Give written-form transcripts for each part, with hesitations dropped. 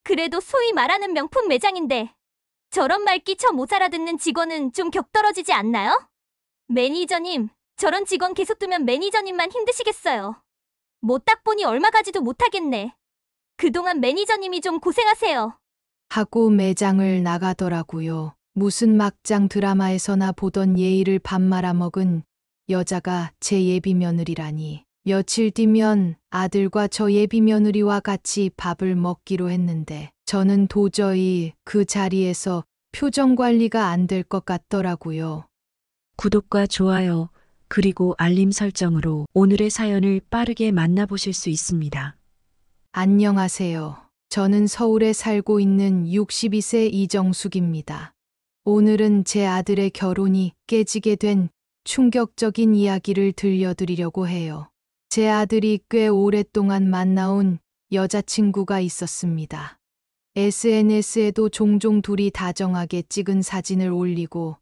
그래도 소위 말하는 명품 매장인데 저런 말귀 저 못 알아듣는 직원은 좀 격떨어지지 않나요? 매니저님, 저런 직원 계속 두면 매니저님만 힘드시겠어요. 뭐 딱 보니 얼마 가지도 못하겠네. 그동안 매니저님이 좀 고생하세요. 하고 매장을 나가더라고요. 무슨 막장 드라마에서나 보던 예의를 밥 말아먹은 여자가 제 예비 며느리라니. 며칠 뒤면 아들과 저 예비 며느리와 같이 밥을 먹기로 했는데 저는 도저히 그 자리에서 표정 관리가 안 될 것 같더라고요. 구독과 좋아요, 그리고 알림 설정으로 오늘의 사연을 빠르게 만나보실 수 있습니다. 안녕하세요. 저는 서울에 살고 있는 62세 이정숙입니다. 오늘은 제 아들의 결혼이 깨지게 된 충격적인 이야기를 들려드리려고 해요. 제 아들이 꽤 오랫동안 만나온 여자친구가 있었습니다. SNS에도 종종 둘이 다정하게 찍은 사진을 올리고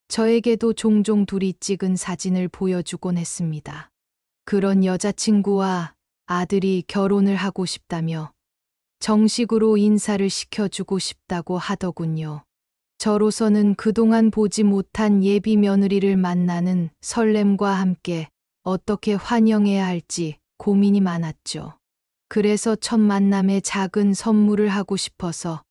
저에게도 종종 둘이 찍은 사진을 보여주곤 했습니다. 그런 여자친구와 아들이 결혼을 하고 싶다며 정식으로 인사를 시켜주고 싶다고 하더군요. 저로서는 그동안 보지 못한 예비 며느리를 만나는 설렘과 함께 어떻게 환영해야 할지 고민이 많았죠. 그래서 첫 만남에 작은 선물을 하고 싶어서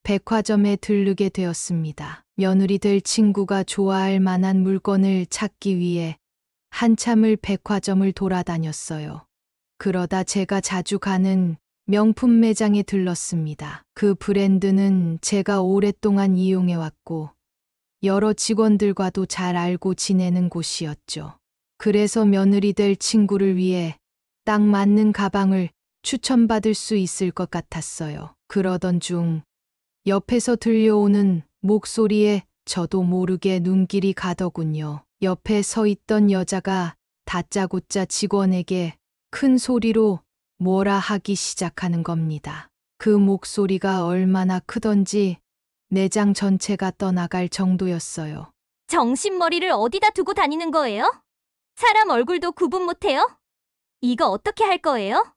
백화점에 들르게 되었습니다. 며느리 될 친구가 좋아할 만한 물건을 찾기 위해 한참을 백화점을 돌아다녔어요. 그러다 제가 자주 가는 명품 매장에 들렀습니다. 그 브랜드는 제가 오랫동안 이용해왔고 여러 직원들과도 잘 알고 지내는 곳이었죠. 그래서 며느리 될 친구를 위해 딱 맞는 가방을 추천받을 수 있을 것 같았어요. 그러던 중 옆에서 들려오는 목소리에 저도 모르게 눈길이 가더군요. 옆에 서 있던 여자가 다짜고짜 직원에게 큰 소리로 뭐라 하기 시작하는 겁니다. 그 목소리가 얼마나 크던지 매장 전체가 떠나갈 정도였어요. 정신머리를 어디다 두고 다니는 거예요? 사람 얼굴도 구분 못해요? 이거 어떻게 할 거예요?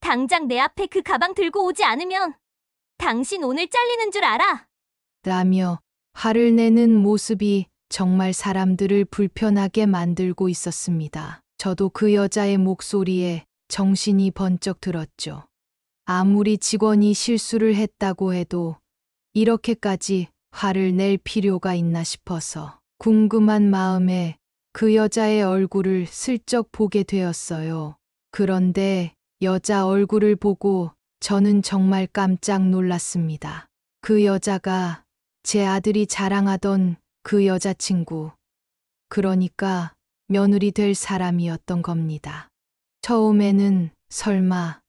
당장 내 앞에 그 가방 들고 오지 않으면 당신 오늘 잘리는 줄 알아. 라며 화를 내는 모습이 정말 사람들을 불편하게 만들고 있었습니다. 저도 그 여자의 목소리에 정신이 번쩍 들었죠. 아무리 직원이 실수를 했다고 해도 이렇게까지 화를 낼 필요가 있나 싶어서 궁금한 마음에 그 여자의 얼굴을 슬쩍 보게 되었어요. 그런데 여자 얼굴을 보고 저는 정말 깜짝 놀랐습니다. 그 여자가 제 아들이 자랑하던 그 여자친구, 그러니까 며느리 될 사람이었던 겁니다. 처음에는 설마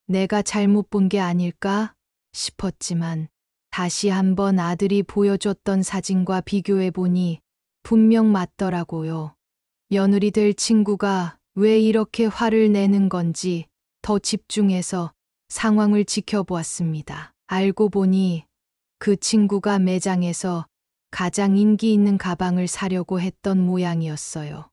내가 잘못 본 게 아닐까 싶었지만 다시 한번 아들이 보여줬던 사진과 비교해 보니 분명 맞더라고요. 며느리 될 친구가 왜 이렇게 화를 내는 건지 더 집중해서 상황을 지켜보았습니다. 알고 보니 그 친구가 매장에서 가장 인기 있는 가방을 사려고 했던 모양이었어요.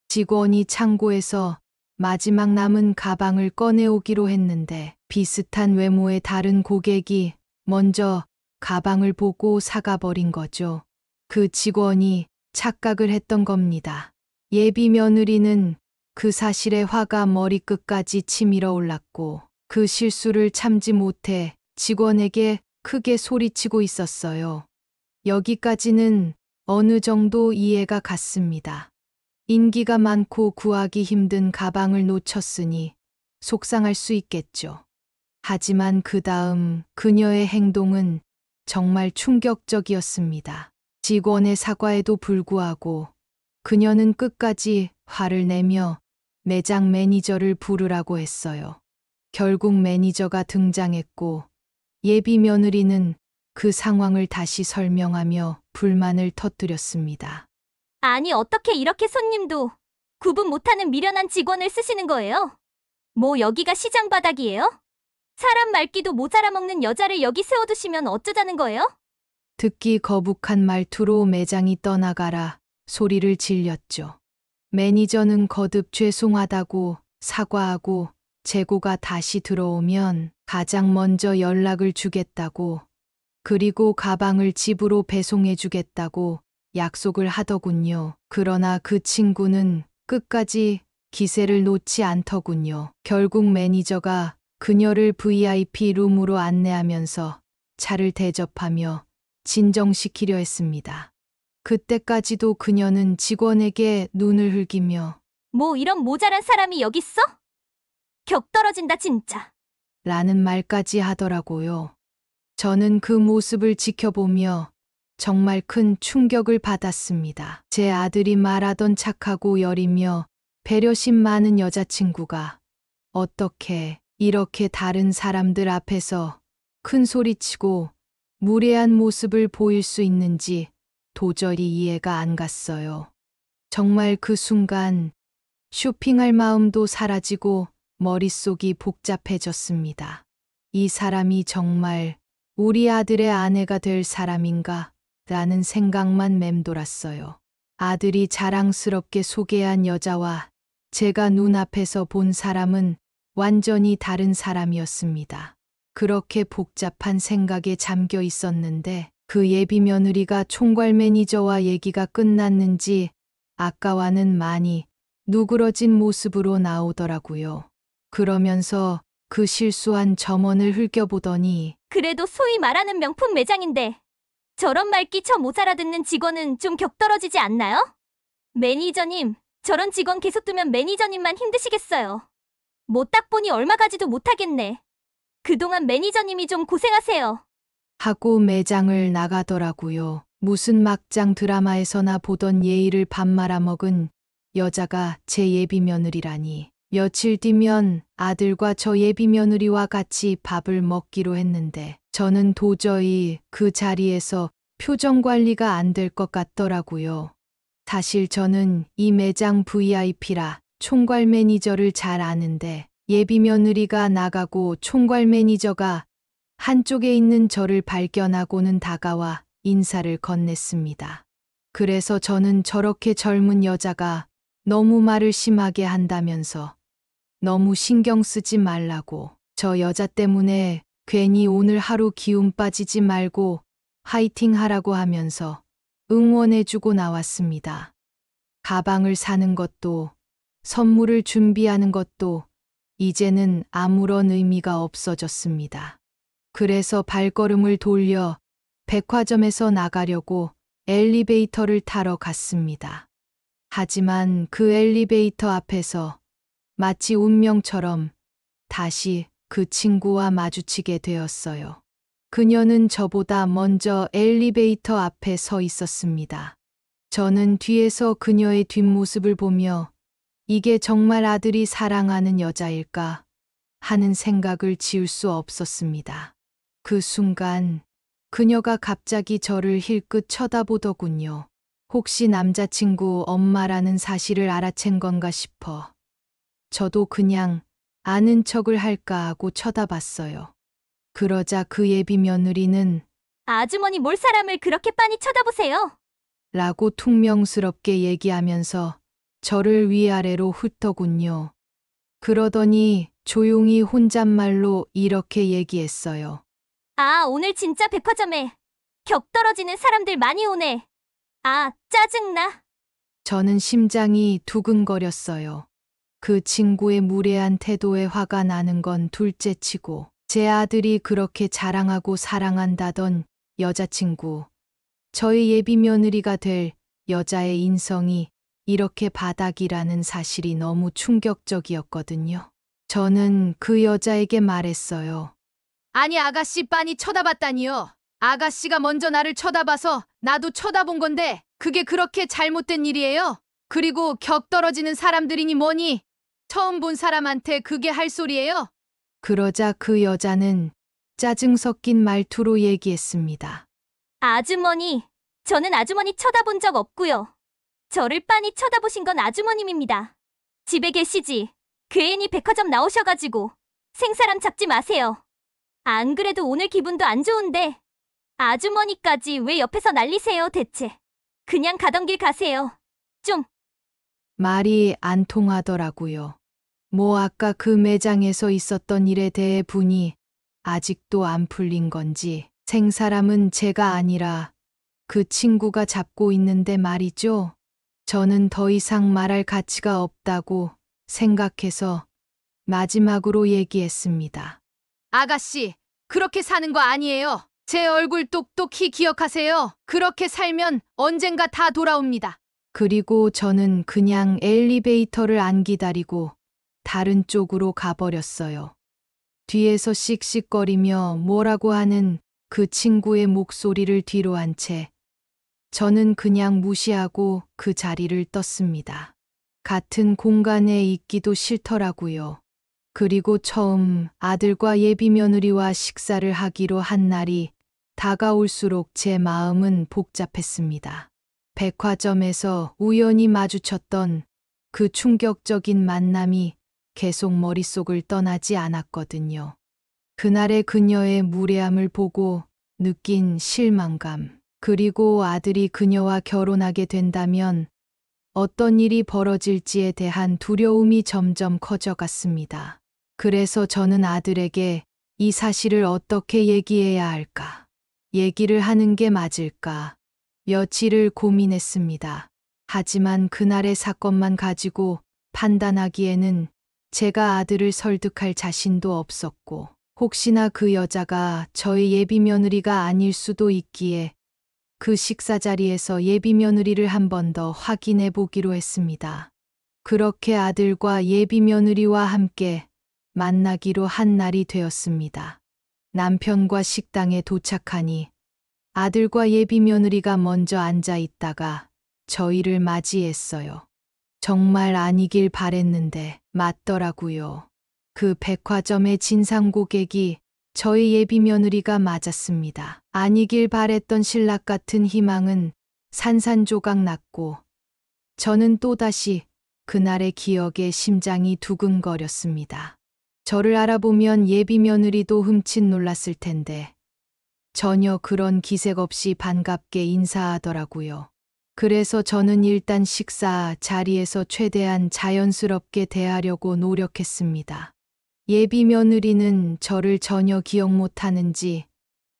직원이 창고에서 마지막 남은 가방을 꺼내오기로 했는데 비슷한 외모의 다른 고객이 먼저 가방을 보고 사가버린 거죠. 그 직원이 착각을 했던 겁니다. 예비 며느리는 그 사실에 화가 머리끝까지 치밀어 올랐고 그 실수를 참지 못해 직원에게 크게 소리치고 있었어요. 여기까지는 어느 정도 이해가 갔습니다. 인기가 많고 구하기 힘든 가방을 놓쳤으니 속상할 수 있겠죠. 하지만 그 다음 그녀의 행동은 정말 충격적이었습니다. 직원의 사과에도 불구하고 그녀는 끝까지 화를 내며 매장 매니저를 부르라고 했어요. 결국 매니저가 등장했고 예비 며느리는 그 상황을 다시 설명하며 불만을 터뜨렸습니다. 아니 어떻게 이렇게 손님도 구분 못하는 미련한 직원을 쓰시는 거예요? 뭐 여기가 시장 바닥이에요? 사람 말귀도 모자라 먹는 여자를 여기 세워두시면 어쩌자는 거예요? 듣기 거북한 말투로 매장이 떠나가라 소리를 질렸죠. 매니저는 거듭 죄송하다고 사과하고 재고가 다시 들어오면 가장 먼저 연락을 주겠다고, 그리고 가방을 집으로 배송해 주겠다고 약속을 하더군요. 그러나 그 친구는 끝까지 기세를 놓지 않더군요. 결국 매니저가 그녀를 VIP 룸으로 안내하면서 차를 대접하며 진정시키려 했습니다. 그때까지도 그녀는 직원에게 눈을 흘기며 뭐 이런 모자란 사람이 여기 있어? 격 떨어진다 진짜. 라는 말까지 하더라고요. 저는 그 모습을 지켜보며 정말 큰 충격을 받았습니다. 제 아들이 말하던 착하고 여리며 배려심 많은 여자친구가 어떻게 이렇게 다른 사람들 앞에서 큰 소리치고 무례한 모습을 보일 수 있는지 도저히 이해가 안 갔어요. 정말 그 순간 쇼핑할 마음도 사라지고 머릿속이 복잡해졌습니다. 이 사람이 정말 우리 아들의 아내가 될 사람인가? 라는 생각만 맴돌았어요. 아들이 자랑스럽게 소개한 여자와 제가 눈앞에서 본 사람은 완전히 다른 사람이었습니다. 그렇게 복잡한 생각에 잠겨 있었는데 그 예비 며느리가 총괄 매니저와 얘기가 끝났는지 아까와는 많이 누그러진 모습으로 나오더라고요. 그러면서 그 실수한 점원을 흘겨보더니 그래도 소위 말하는 명품 매장인데 저런 말귀 저 못 알아듣는 직원은 좀 격떨어지지 않나요? 매니저님, 저런 직원 계속 두면 매니저님만 힘드시겠어요. 뭐 딱 보니 얼마 가지도 못하겠네. 그동안 매니저님이 좀 고생하세요. 하고 매장을 나가더라고요. 무슨 막장 드라마에서나 보던 예의를 밥 말아먹은 여자가 제 예비 며느리라니. 며칠 뒤면 아들과 저 예비 며느리와 같이 밥을 먹기로 했는데 저는 도저히 그 자리에서 표정 관리가 안 될 것 같더라고요. 사실 저는 이 매장 VIP라 총괄 매니저를 잘 아는데 예비 며느리가 나가고 총괄 매니저가 한쪽에 있는 저를 발견하고는 다가와 인사를 건넸습니다. 그래서 저는 저렇게 젊은 여자가 너무 말을 심하게 한다면서 너무 신경 쓰지 말라고, 저 여자 때문에 괜히 오늘 하루 기운 빠지지 말고 화이팅 하라고 하면서 응원해주고 나왔습니다. 가방을 사는 것도 선물을 준비하는 것도 이제는 아무런 의미가 없어졌습니다. 그래서 발걸음을 돌려 백화점에서 나가려고 엘리베이터를 타러 갔습니다. 하지만 그 엘리베이터 앞에서 마치 운명처럼 다시 그 친구와 마주치게 되었어요. 그녀는 저보다 먼저 엘리베이터 앞에 서 있었습니다. 저는 뒤에서 그녀의 뒷모습을 보며 이게 정말 아들이 사랑하는 여자일까 하는 생각을 지울 수 없었습니다. 그 순간 그녀가 갑자기 저를 힐끗 쳐다보더군요. 혹시 남자친구 엄마라는 사실을 알아챈 건가 싶어. 저도 그냥 아는 척을 할까 하고 쳐다봤어요. 그러자 그 예비 며느리는 아주머니 뭘 사람을 그렇게 빤히 쳐다보세요. 라고 퉁명스럽게 얘기하면서 저를 위아래로 훑더군요. 그러더니 조용히 혼잣말로 이렇게 얘기했어요. 아, 오늘 진짜 백화점에 격 떨어지는 사람들 많이 오네. 아, 짜증나. 저는 심장이 두근거렸어요. 그 친구의 무례한 태도에 화가 나는 건 둘째치고 제 아들이 그렇게 자랑하고 사랑한다던 여자친구, 저희 예비 며느리가 될 여자의 인성이 이렇게 바닥이라는 사실이 너무 충격적이었거든요. 저는 그 여자에게 말했어요. 아니 아가씨 빤히 쳐다봤다니요. 아가씨가 먼저 나를 쳐다봐서 나도 쳐다본 건데 그게 그렇게 잘못된 일이에요? 그리고 격 떨어지는 사람들이니 뭐니? 처음 본 사람한테 그게 할 소리예요? 그러자 그 여자는 짜증 섞인 말투로 얘기했습니다. 아주머니, 저는 아주머니 쳐다본 적 없고요. 저를 빤히 쳐다보신 건 아주머님입니다. 집에 계시지. 괜히 백화점 나오셔가지고 생사람 잡지 마세요. 안 그래도 오늘 기분도 안 좋은데 아주머니까지 왜 옆에서 난리세요 대체. 그냥 가던 길 가세요. 좀. 말이 안 통하더라고요. 뭐 아까 그 매장에서 있었던 일에 대해 분이 아직도 안 풀린 건지 생사람은 제가 아니라 그 친구가 잡고 있는데 말이죠. 저는 더 이상 말할 가치가 없다고 생각해서 마지막으로 얘기했습니다. 아가씨, 그렇게 사는 거 아니에요. 제 얼굴 똑똑히 기억하세요. 그렇게 살면 언젠가 다 돌아옵니다. 그리고 저는 그냥 엘리베이터를 안 기다리고 다른 쪽으로 가버렸어요. 뒤에서 씩씩거리며 뭐라고 하는 그 친구의 목소리를 뒤로 한 채 저는 그냥 무시하고 그 자리를 떴습니다. 같은 공간에 있기도 싫더라고요. 그리고 처음 아들과 예비 며느리와 식사를 하기로 한 날이 다가올수록 제 마음은 복잡했습니다. 백화점에서 우연히 마주쳤던 그 충격적인 만남이 계속 머릿속을 떠나지 않았거든요. 그날의 그녀의 무례함을 보고 느낀 실망감, 그리고 아들이 그녀와 결혼하게 된다면 어떤 일이 벌어질지에 대한 두려움이 점점 커져갔습니다. 그래서 저는 아들에게 이 사실을 어떻게 얘기해야 할까? 얘기를 하는 게 맞을까? 며칠을 고민했습니다. 하지만 그날의 사건만 가지고 판단하기에는 제가 아들을 설득할 자신도 없었고, 혹시나 그 여자가 저의 예비 며느리가 아닐 수도 있기에 그 식사 자리에서 예비 며느리를 한 번 더 확인해 보기로 했습니다. 그렇게 아들과 예비 며느리와 함께 만나기로 한 날이 되었습니다. 남편과 식당에 도착하니 아들과 예비 며느리가 먼저 앉아 있다가 저희를 맞이했어요. 정말 아니길 바랬는데 맞더라고요. 그 백화점의 진상 고객이 저희 예비 며느리가 맞았습니다. 아니길 바랬던 신락 같은 희망은 산산조각 났고 저는 또다시 그날의 기억에 심장이 두근거렸습니다. 저를 알아보면 예비 며느리도 흠칫 놀랐을 텐데 전혀 그런 기색 없이 반갑게 인사하더라고요. 그래서 저는 일단 식사 자리에서 최대한 자연스럽게 대하려고 노력했습니다. 예비 며느리는 저를 전혀 기억 못하는지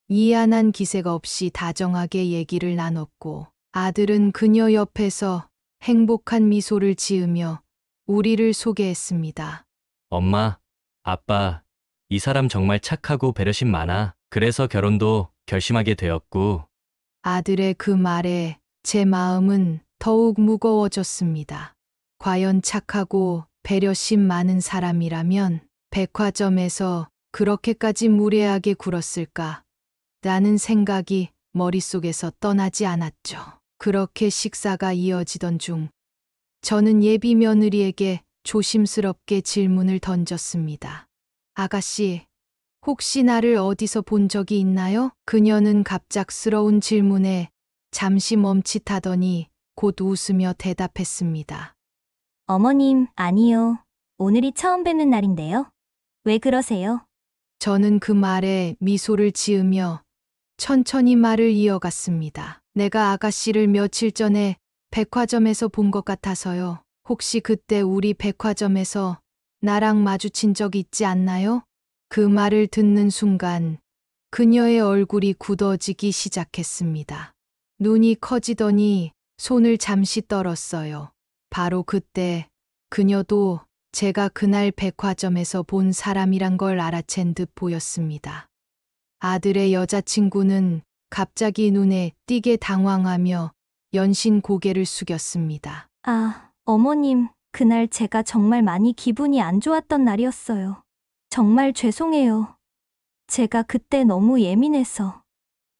미안한 기색 없이 다정하게 얘기를 나눴고, 아들은 그녀 옆에서 행복한 미소를 지으며 우리를 소개했습니다. 엄마, 아빠, 이 사람 정말 착하고 배려심 많아. 그래서 결혼도 결심하게 되었고. 아들의 그 말에 제 마음은 더욱 무거워졌습니다. 과연 착하고 배려심 많은 사람이라면 백화점에서 그렇게까지 무례하게 굴었을까? 라는 생각이 머릿속에서 떠나지 않았죠. 그렇게 식사가 이어지던 중 저는 예비 며느리에게 조심스럽게 질문을 던졌습니다. 아가씨, 혹시 나를 어디서 본 적이 있나요? 그녀는 갑작스러운 질문에 잠시 멈칫하더니 곧 웃으며 대답했습니다. 어머님, 아니요. 오늘이 처음 뵙는 날인데요. 왜 그러세요? 저는 그 말에 미소를 지으며 천천히 말을 이어갔습니다. 내가 아가씨를 며칠 전에 백화점에서 본 것 같아서요. 혹시 그때 우리 백화점에서 나랑 마주친 적 있지 않나요? 그 말을 듣는 순간 그녀의 얼굴이 굳어지기 시작했습니다. 눈이 커지더니 손을 잠시 떨었어요. 바로 그때 그녀도 제가 그날 백화점에서 본 사람이란 걸 알아챈 듯 보였습니다. 아들의 여자친구는 갑자기 눈에 띄게 당황하며 연신 고개를 숙였습니다. 아, 어머님, 그날 제가 정말 많이 기분이 안 좋았던 날이었어요. 정말 죄송해요. 제가 그때 너무 예민해서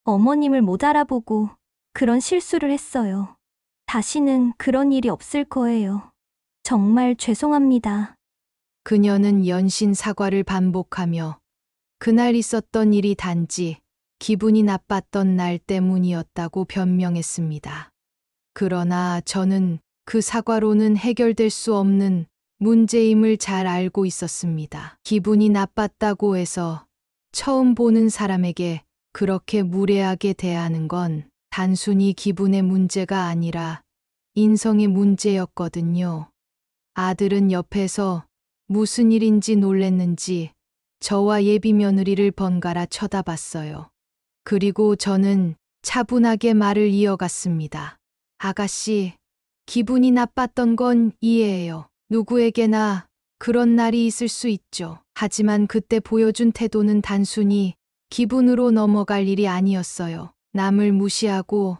어머님을 못 알아보고 그런 실수를 했어요. 다시는 그런 일이 없을 거예요. 정말 죄송합니다. 그녀는 연신 사과를 반복하며 그날 있었던 일이 단지 기분이 나빴던 날 때문이었다고 변명했습니다. 그러나 저는 그 사과로는 해결될 수 없는 문제임을 잘 알고 있었습니다. 기분이 나빴다고 해서 처음 보는 사람에게 그렇게 무례하게 대하는 건 단순히 기분의 문제가 아니라 인성의 문제였거든요. 아들은 옆에서 무슨 일인지 놀랬는지 저와 예비 며느리를 번갈아 쳐다봤어요. 그리고 저는 차분하게 말을 이어갔습니다. 아가씨, 기분이 나빴던 건 이해해요. 누구에게나 그런 날이 있을 수 있죠. 하지만 그때 보여준 태도는 단순히 기분으로 넘어갈 일이 아니었어요. 남을 무시하고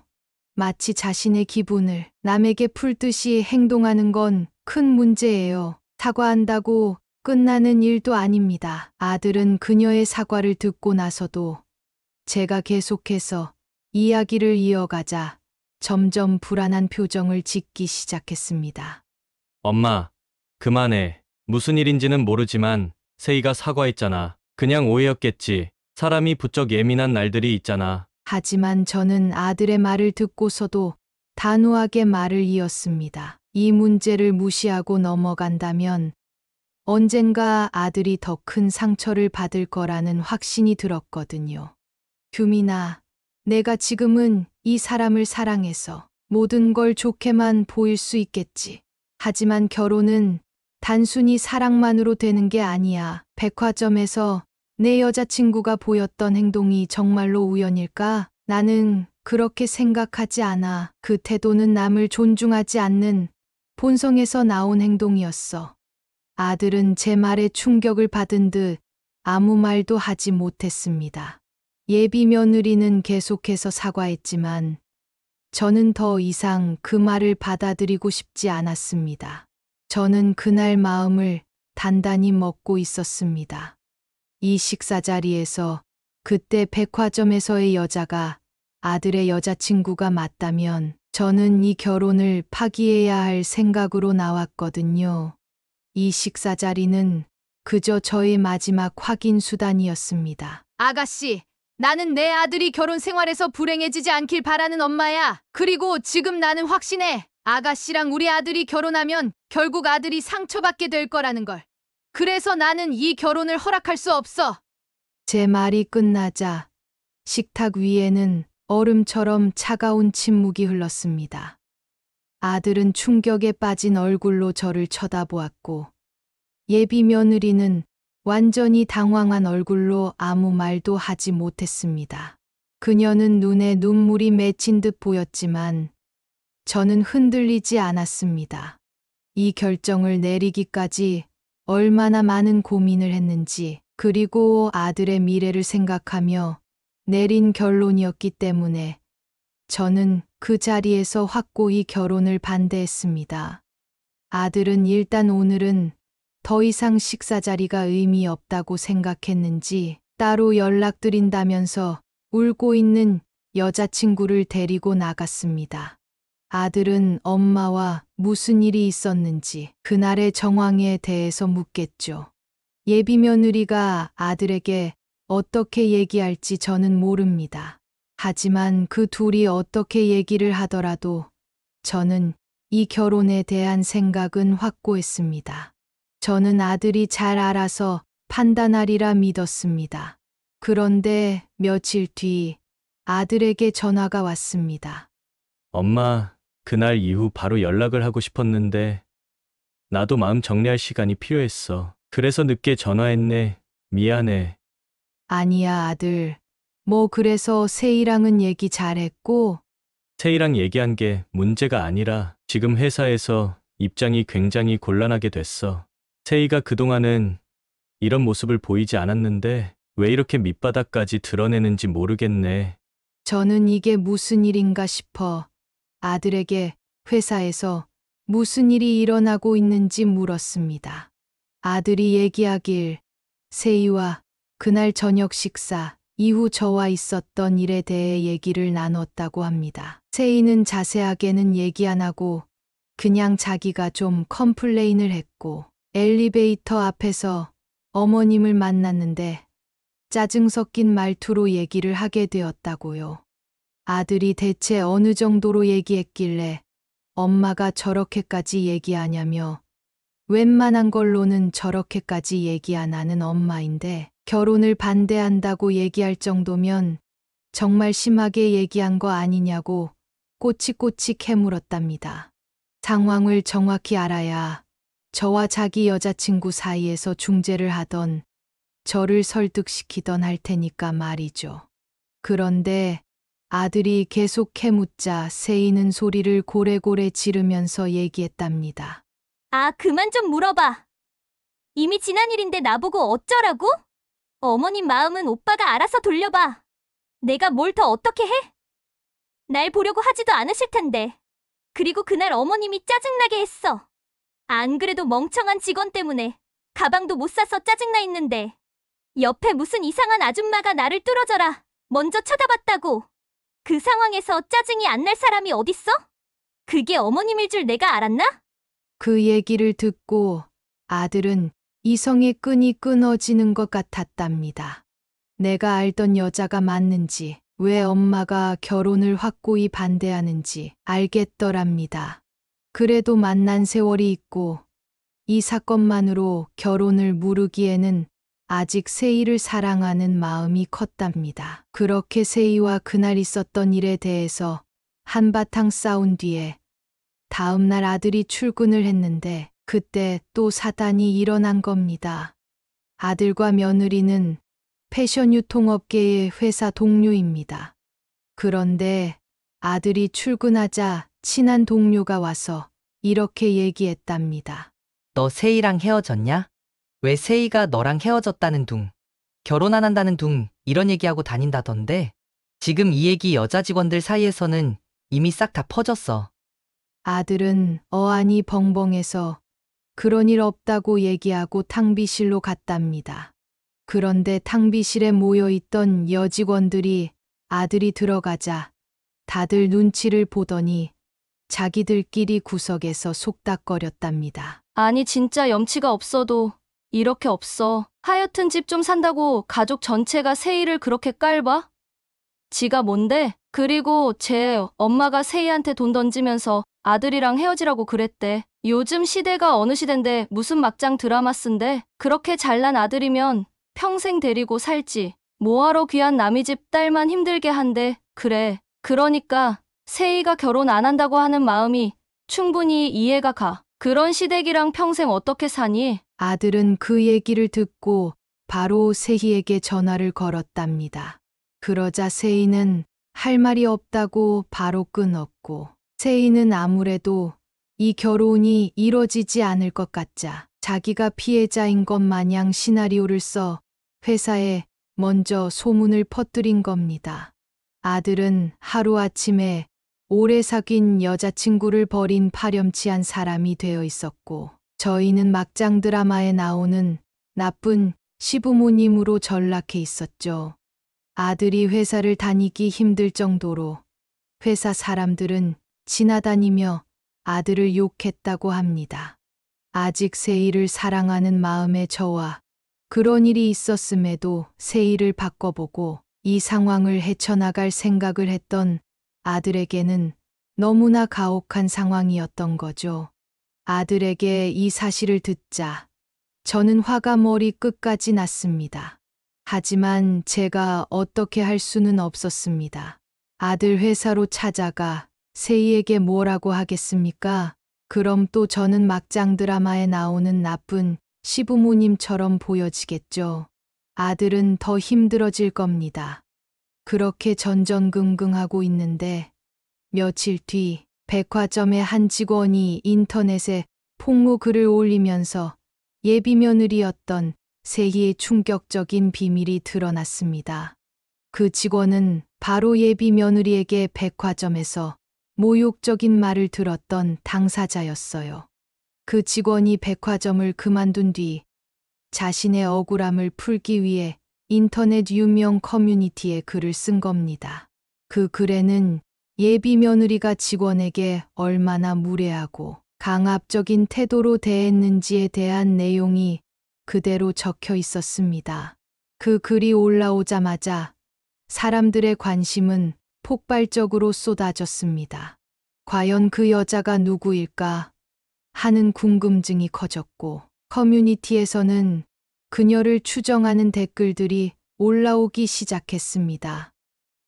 마치 자신의 기분을 남에게 풀듯이 행동하는 건 큰 문제예요. 사과한다고 끝나는 일도 아닙니다. 아들은 그녀의 사과를 듣고 나서도 제가 계속해서 이야기를 이어가자 점점 불안한 표정을 짓기 시작했습니다. 엄마, 그만해. 무슨 일인지는 모르지만 세희가 사과했잖아. 그냥 오해였겠지. 사람이 부쩍 예민한 날들이 있잖아. 하지만 저는 아들의 말을 듣고서도 단호하게 말을 이었습니다. 이 문제를 무시하고 넘어간다면 언젠가 아들이 더 큰 상처를 받을 거라는 확신이 들었거든요. 규민아, 내가 지금은 이 사람을 사랑해서 모든 걸 좋게만 보일 수 있겠지. 하지만 결혼은 단순히 사랑만으로 되는 게 아니야. 백화점에서 내 여자친구가 보였던 행동이 정말로 우연일까? 나는 그렇게 생각하지 않아. 그 태도는 남을 존중하지 않는 본성에서 나온 행동이었어. 아들은 제 말에 충격을 받은 듯 아무 말도 하지 못했습니다. 예비 며느리는 계속해서 사과했지만 저는 더 이상 그 말을 받아들이고 싶지 않았습니다. 저는 그날 마음을 단단히 먹고 있었습니다. 이 식사 자리에서 그때 백화점에서의 여자가 아들의 여자친구가 맞다면 저는 이 결혼을 파기해야 할 생각으로 나왔거든요. 이 식사 자리는 그저 저의 마지막 확인 수단이었습니다. 아가씨, 나는 내 아들이 결혼 생활에서 불행해지지 않길 바라는 엄마야. 그리고 지금 나는 확신해. 아가씨랑 우리 아들이 결혼하면 결국 아들이 상처받게 될 거라는 걸. 그래서 나는 이 결혼을 허락할 수 없어. 제 말이 끝나자 식탁 위에는 얼음처럼 차가운 침묵이 흘렀습니다. 아들은 충격에 빠진 얼굴로 저를 쳐다보았고 예비 며느리는 완전히 당황한 얼굴로 아무 말도 하지 못했습니다. 그녀는 눈에 눈물이 맺힌 듯 보였지만 저는 흔들리지 않았습니다. 이 결정을 내리기까지 얼마나 많은 고민을 했는지, 그리고 아들의 미래를 생각하며 내린 결론이었기 때문에 저는 그 자리에서 확고히 결혼을 반대했습니다. 아들은 일단 오늘은 더 이상 식사 자리가 의미 없다고 생각했는지 따로 연락드린다면서 울고 있는 여자친구를 데리고 나갔습니다. 아들은 엄마와 무슨 일이 있었는지 그날의 정황에 대해서 묻겠죠. 예비 며느리가 아들에게 어떻게 얘기할지 저는 모릅니다. 하지만 그 둘이 어떻게 얘기를 하더라도 저는 이 결혼에 대한 생각은 확고했습니다. 저는 아들이 잘 알아서 판단하리라 믿었습니다. 그런데 며칠 뒤 아들에게 전화가 왔습니다. 엄마, 그날 이후 바로 연락을 하고 싶었는데 나도 마음 정리할 시간이 필요했어. 그래서 늦게 전화했네. 미안해. 아니야, 아들. 뭐 그래서 세희랑은 얘기 잘했고? 세희랑 얘기한 게 문제가 아니라 지금 회사에서 입장이 굉장히 곤란하게 됐어. 세희가 그동안은 이런 모습을 보이지 않았는데 왜 이렇게 밑바닥까지 드러내는지 모르겠네. 저는 이게 무슨 일인가 싶어 아들에게 회사에서 무슨 일이 일어나고 있는지 물었습니다. 아들이 얘기하길 세희와 그날 저녁 식사 이후 저와 있었던 일에 대해 얘기를 나눴다고 합니다. 세희는 자세하게는 얘기 안 하고 그냥 자기가 좀 컴플레인을 했고 엘리베이터 앞에서 어머님을 만났는데 짜증 섞인 말투로 얘기를 하게 되었다고요. 아들이 대체 어느 정도로 얘기했길래 엄마가 저렇게까지 얘기하냐며 웬만한 걸로는 저렇게까지 얘기 안 하는 엄마인데 결혼을 반대한다고 얘기할 정도면 정말 심하게 얘기한 거 아니냐고 꼬치꼬치 캐물었답니다. 상황을 정확히 알아야 저와 자기 여자친구 사이에서 중재를 하던 저를 설득시키던 할 테니까 말이죠. 그런데 아들이 계속 캐묻자 세이는 소리를 고래고래 지르면서 얘기했답니다. 아, 그만 좀 물어봐. 이미 지난 일인데 나보고 어쩌라고? 어머님 마음은 오빠가 알아서 돌려봐. 내가 뭘 더 어떻게 해? 날 보려고 하지도 않으실 텐데. 그리고 그날 어머님이 짜증나게 했어. 안 그래도 멍청한 직원 때문에 가방도 못 사서 짜증나 있는데 옆에 무슨 이상한 아줌마가 나를 뚫어져라 먼저 쳐다봤다고. 그 상황에서 짜증이 안 날 사람이 어딨어? 그게 어머님일 줄 내가 알았나? 그 얘기를 듣고 아들은 이성의 끈이 끊어지는 것 같았답니다. 내가 알던 여자가 맞는지, 왜 엄마가 결혼을 확고히 반대하는지 알겠더랍니다. 그래도 만난 세월이 있고 이 사건만으로 결혼을 무르기에는 아직 세이를 사랑하는 마음이 컸답니다. 그렇게 세이와 그날 있었던 일에 대해서 한바탕 싸운 뒤에 다음 날 아들이 출근을 했는데 그때 또 사단이 일어난 겁니다. 아들과 며느리는 패션 유통업계의 회사 동료입니다. 그런데 아들이 출근하자 친한 동료가 와서 이렇게 얘기했답니다. 너 세이랑 헤어졌냐? 왜 세이가 너랑 헤어졌다는 둥, 결혼 안 한다는 둥 이런 얘기하고 다닌다던데? 지금 이 얘기 여자 직원들 사이에서는 이미 싹 다 퍼졌어. 아들은 어안이 벙벙해서 그런 일 없다고 얘기하고 탕비실로 갔답니다. 그런데 탕비실에 모여있던 여직원들이 아들이 들어가자 다들 눈치를 보더니 자기들끼리 구석에서 속닥거렸답니다. 아니 진짜 염치가 없어도 이렇게 없어. 하여튼 집 좀 산다고 가족 전체가 세이를 그렇게 깔봐? 지가 뭔데? 그리고 쟤 엄마가 세이한테 돈 던지면서 아들이랑 헤어지라고 그랬대. 요즘 시대가 어느 시댄데 무슨 막장 드라마 쓴데? 그렇게 잘난 아들이면 평생 데리고 살지. 뭐하러 귀한 남의 집 딸만 힘들게 한대. 그래. 그러니까 세이가 결혼 안 한다고 하는 마음이 충분히 이해가 가. 그런 시댁이랑 평생 어떻게 사니? 아들은 그 얘기를 듣고 바로 세희에게 전화를 걸었답니다. 그러자 세희는 할 말이 없다고 바로 끊었고 세희는 아무래도 이 결혼이 이뤄지지 않을 것 같자 자기가 피해자인 것 마냥 시나리오를 써 회사에 먼저 소문을 퍼뜨린 겁니다. 아들은 하루아침에 오래 사귄 여자친구를 버린 파렴치한 사람이 되어 있었고 저희는 막장 드라마에 나오는 나쁜 시부모님으로 전락해 있었죠. 아들이 회사를 다니기 힘들 정도로 회사 사람들은 지나다니며 아들을 욕했다고 합니다. 아직 세이를 사랑하는 마음의 저와 그런 일이 있었음에도 세이를 바꿔보고 이 상황을 헤쳐나갈 생각을 했던 아들에게는 너무나 가혹한 상황이었던 거죠. 아들에게 이 사실을 듣자 저는 화가 머리 끝까지 났습니다. 하지만 제가 어떻게 할 수는 없었습니다. 아들 회사로 찾아가 세이에게 뭐라고 하겠습니까? 그럼 또 저는 막장 드라마에 나오는 나쁜 시부모님처럼 보여지겠죠. 아들은 더 힘들어질 겁니다. 그렇게 전전긍긍하고 있는데 며칠 뒤 백화점의 한 직원이 인터넷에 폭로 글을 올리면서 예비 며느리였던 세희의 충격적인 비밀이 드러났습니다. 그 직원은 바로 예비 며느리에게 백화점에서 모욕적인 말을 들었던 당사자였어요. 그 직원이 백화점을 그만둔 뒤 자신의 억울함을 풀기 위해 인터넷 유명 커뮤니티에 글을 쓴 겁니다. 그 글에는 예비 며느리가 직원에게 얼마나 무례하고 강압적인 태도로 대했는지에 대한 내용이 그대로 적혀 있었습니다. 그 글이 올라오자마자 사람들의 관심은 폭발적으로 쏟아졌습니다. 과연 그 여자가 누구일까 하는 궁금증이 커졌고 커뮤니티에서는 그녀를 추정하는 댓글들이 올라오기 시작했습니다.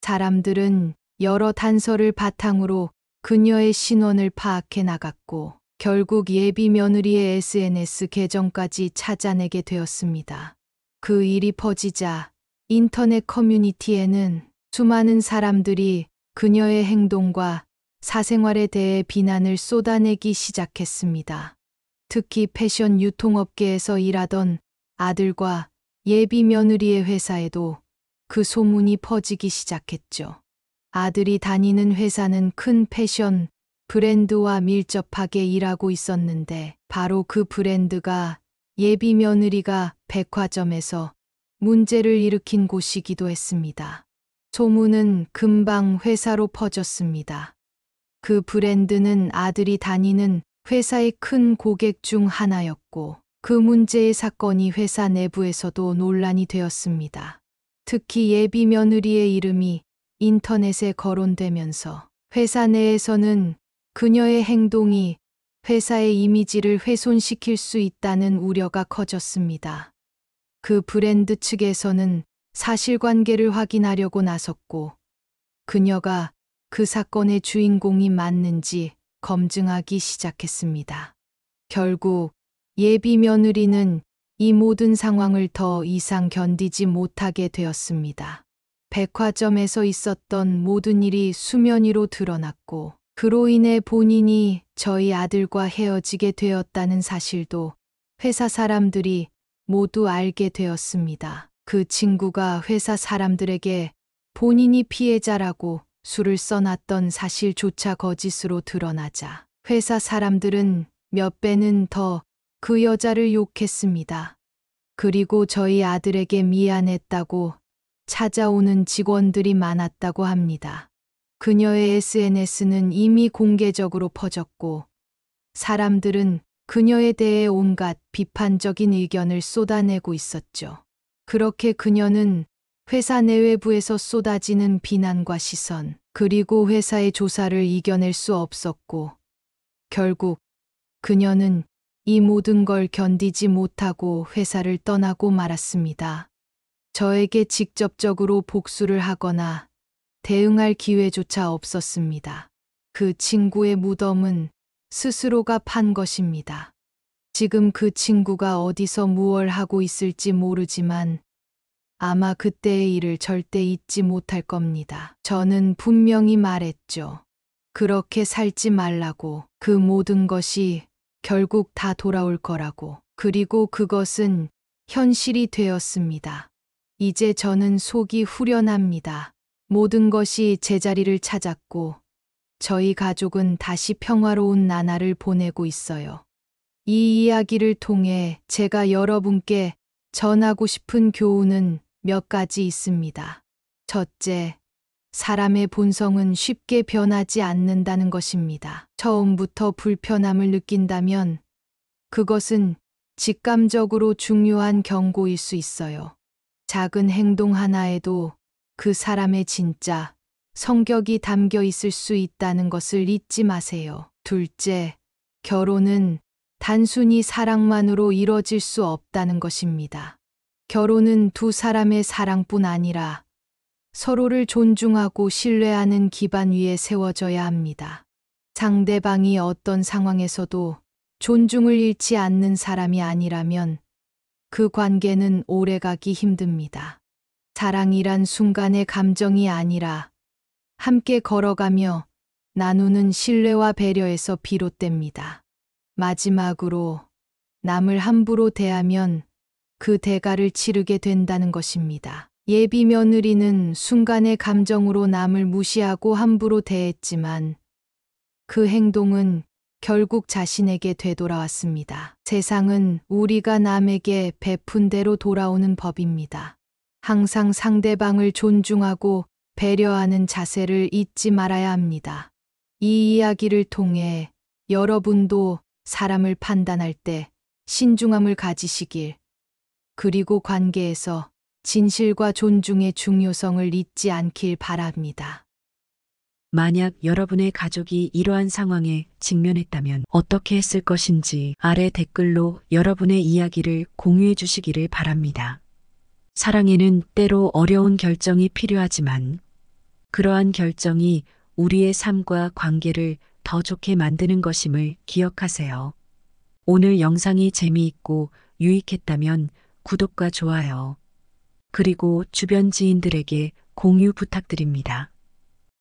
사람들은 여러 단서를 바탕으로 그녀의 신원을 파악해 나갔고 결국 예비 며느리의 SNS 계정까지 찾아내게 되었습니다. 그 일이 퍼지자 인터넷 커뮤니티에는 수많은 사람들이 그녀의 행동과 사생활에 대해 비난을 쏟아내기 시작했습니다. 특히 패션 유통업계에서 일하던 아들과 예비 며느리의 회사에도 그 소문이 퍼지기 시작했죠. 아들이 다니는 회사는 큰 패션 브랜드와 밀접하게 일하고 있었는데 바로 그 브랜드가 예비 며느리가 백화점에서 문제를 일으킨 곳이기도 했습니다. 소문은 금방 회사로 퍼졌습니다. 그 브랜드는 아들이 다니는 회사의 큰 고객 중 하나였고 그 문제의 사건이 회사 내부에서도 논란이 되었습니다. 특히 예비 며느리의 이름이 인터넷에 거론되면서 회사 내에서는 그녀의 행동이 회사의 이미지를 훼손시킬 수 있다는 우려가 커졌습니다. 그 브랜드 측에서는 사실관계를 확인하려고 나섰고 그녀가 그 사건의 주인공이 맞는지 검증하기 시작했습니다. 결국 예비 며느리는 이 모든 상황을 더 이상 견디지 못하게 되었습니다. 백화점에서 있었던 모든 일이 수면 위로 드러났고 그로 인해 본인이 저희 아들과 헤어지게 되었다는 사실도 회사 사람들이 모두 알게 되었습니다. 그 친구가 회사 사람들에게 본인이 피해자라고 수를 써놨던 사실조차 거짓으로 드러나자 회사 사람들은 몇 배는 더 그 여자를 욕했습니다. 그리고 저희 아들에게 미안했다고 찾아오는 직원들이 많았다고 합니다. 그녀의 SNS는 이미 공개적으로 퍼졌고 사람들은 그녀에 대해 온갖 비판적인 의견을 쏟아내고 있었죠. 그렇게 그녀는 회사 내외부에서 쏟아지는 비난과 시선, 그리고 회사의 조사를 이겨낼 수 없었고 결국 그녀는 이 모든 걸 견디지 못하고 회사를 떠나고 말았습니다. 저에게 직접적으로 복수를 하거나 대응할 기회조차 없었습니다. 그 친구의 무덤은 스스로가 판 것입니다. 지금 그 친구가 어디서 무얼 하고 있을지 모르지만 아마 그때의 일을 절대 잊지 못할 겁니다. 저는 분명히 말했죠. 그렇게 살지 말라고. 그 모든 것이 결국 다 돌아올 거라고. 그리고 그것은 현실이 되었습니다. 이제 저는 속이 후련합니다. 모든 것이 제자리를 찾았고 저희 가족은 다시 평화로운 나날을 보내고 있어요. 이 이야기를 통해 제가 여러분께 전하고 싶은 교훈은 몇 가지 있습니다. 첫째, 사람의 본성은 쉽게 변하지 않는다는 것입니다. 처음부터 불편함을 느낀다면 그것은 직감적으로 중요한 경고일 수 있어요. 작은 행동 하나에도 그 사람의 진짜 성격이 담겨 있을 수 있다는 것을 잊지 마세요. 둘째, 결혼은 단순히 사랑만으로 이뤄질 수 없다는 것입니다. 결혼은 두 사람의 사랑뿐 아니라 서로를 존중하고 신뢰하는 기반 위에 세워져야 합니다. 상대방이 어떤 상황에서도 존중을 잃지 않는 사람이 아니라면 그 관계는 오래가기 힘듭니다. 사랑이란 순간의 감정이 아니라 함께 걸어가며 나누는 신뢰와 배려에서 비롯됩니다. 마지막으로 남을 함부로 대하면 그 대가를 치르게 된다는 것입니다. 예비 며느리는 순간의 감정으로 남을 무시하고 함부로 대했지만 그 행동은 결국 자신에게 되돌아왔습니다. 세상은 우리가 남에게 베푼 대로 돌아오는 법입니다. 항상 상대방을 존중하고 배려하는 자세를 잊지 말아야 합니다. 이 이야기를 통해 여러분도 사람을 판단할 때 신중함을 가지시길, 그리고 관계에서 진실과 존중의 중요성을 잊지 않길 바랍니다. 만약 여러분의 가족이 이러한 상황에 직면했다면 어떻게 했을 것인지 아래 댓글로 여러분의 이야기를 공유해 주시기를 바랍니다. 사랑에는 때로 어려운 결정이 필요하지만 그러한 결정이 우리의 삶과 관계를 더 좋게 만드는 것임을 기억하세요. 오늘 영상이 재미있고 유익했다면 구독과 좋아요. 그리고 주변 지인들에게 공유 부탁드립니다.